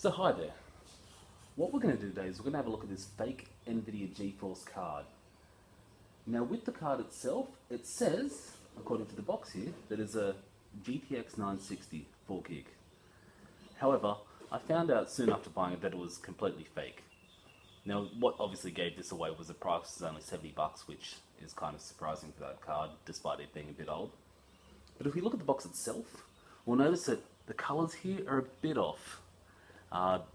So hi there. What we're going to do today is we're going to have a look at this fake nvidia GeForce card. Now with the card itself, it says, according to the box here, that it's a GTX 960 4GB. However, I found out soon after buying it that it was completely fake. Now what obviously gave this away was the price was only $70, which is kind of surprising for that card, despite it being a bit old. But if we look at the box itself, we'll notice that the colours here are a bit off.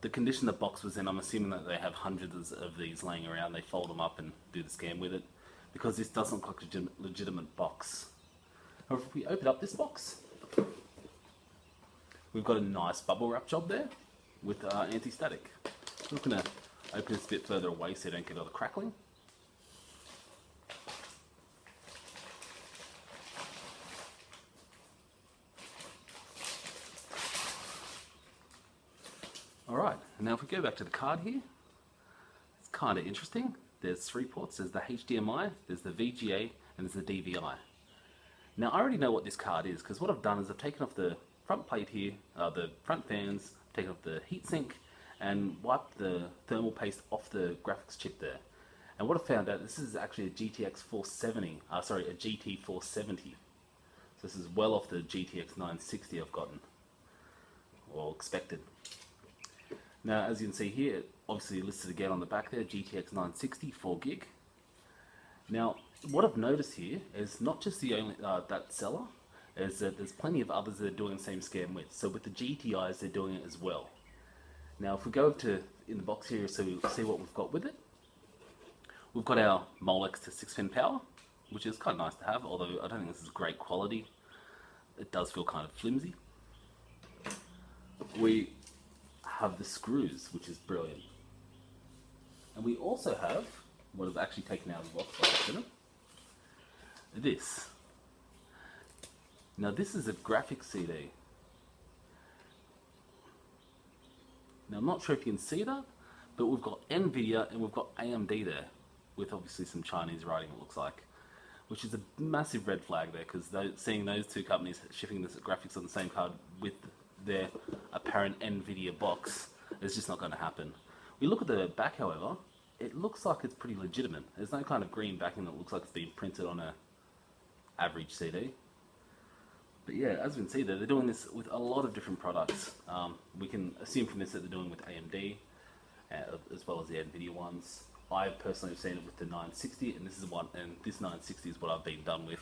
The condition the box was in, I'm assuming that they have hundreds of these laying around. They fold them up and do the scan with it, because this doesn't look like a legitimate box. However, if we open up this box, we've got a nice bubble wrap job there with anti-static. I'm just going to open this a bit further away so you don't get all the crackling. Alright, and now if we go back to the card here, it's kind of interesting. There's three ports. There's the HDMI, there's the VGA, and there's the DVI. Now I already know what this card is, because what I've done is I've taken off the front plate here, the front fans, taken off the heatsink, and wiped the thermal paste off the graphics chip there. And what I found out, this is actually a GTX 470, a GT 470. So this is well off the GTX 960 I've gotten, or expected. Now, as you can see here, obviously listed again on the back there, GTX 960 4GB. Now, what I've noticed here is not just the only that seller, is that there's plenty of others that are doing the same scan with. So with the GTIs, they're doing it as well. Now, if we go to in the box here, so we'll see what we've got with it. We've got our Molex to 6-pin power, which is kind of nice to have, although I don't think this is great quality. It does feel kind of flimsy. We have the screws, which is brilliant. And we also have, what I've actually taken out of the box by accident, this. Now this is a graphics CD. Now I'm not sure if you can see that, but we've got nvidia and we've got AMD there, with obviously some Chinese writing it looks like, which is a massive red flag there, because seeing those two companies shipping this graphics on the same card with their apparent nvidia box is just not going to happen. We look at the back, however, it looks like it's pretty legitimate. There's no kind of green backing that looks like it's been printed on a average CD. But yeah, as we can see there, they're doing this with a lot of different products. We can assume from this that they're doing with AMD, as well as the nvidia ones. I personally have seen it with the 960, and this 960 is what I've been done with.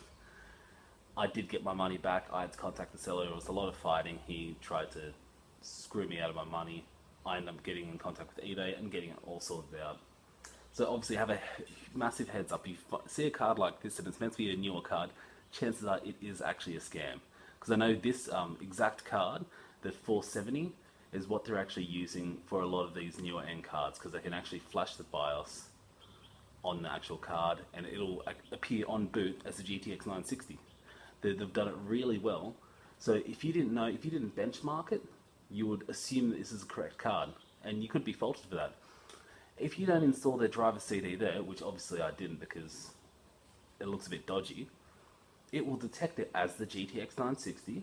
I did get my money back. I had to contact the seller. It was a lot of fighting. He tried to screw me out of my money. I ended up getting in contact with eBay and getting it all sorted out. So obviously have a massive heads up. You see a card like this and it's meant to be a newer card, chances are it is actually a scam. Because I know this exact card, the 470, is what they're actually using for a lot of these newer end cards, because they can actually flash the BIOS on the actual card and it'll appear on boot as a GTX 960. They've done it really well. So if you didn't know, if you didn't benchmark it, you would assume that this is a correct card, and you could be faulted for that. If you don't install their driver CD there, which obviously I didn't because it looks a bit dodgy, it will detect it as the GTX 960,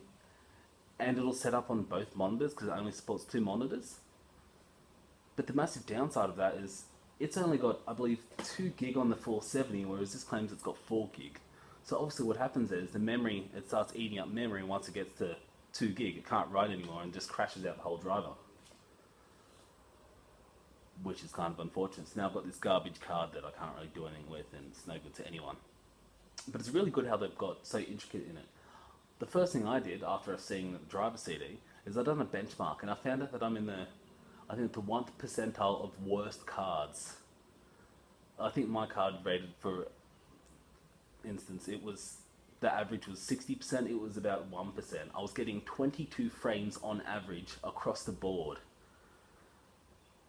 and it'll set up on both monitors because it only supports 2 monitors. But the massive downside of that is it's only got, I believe, 2GB on the 470, whereas this claims it's got 4GB. So obviously what happens is the memory, it starts eating up memory, and once it gets to 2GB, it can't write anymore and just crashes out the whole driver. Which is kind of unfortunate. So now I've got this garbage card that I can't really do anything with, and it's no good to anyone. But it's really good how they've got so intricate in it. The first thing I did after seeing the driver CD is I've done a benchmark, and I found out that I'm in the, I think the 1st percentile of worst cards. I think my card rated, for instance, it was, the average was 60%, it was about 1%. I was getting 22 frames on average across the board,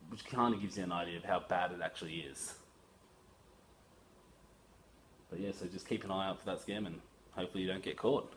which kind of gives you an idea of how bad it actually is. But yeah, so just keep an eye out for that scam and hopefully you don't get caught.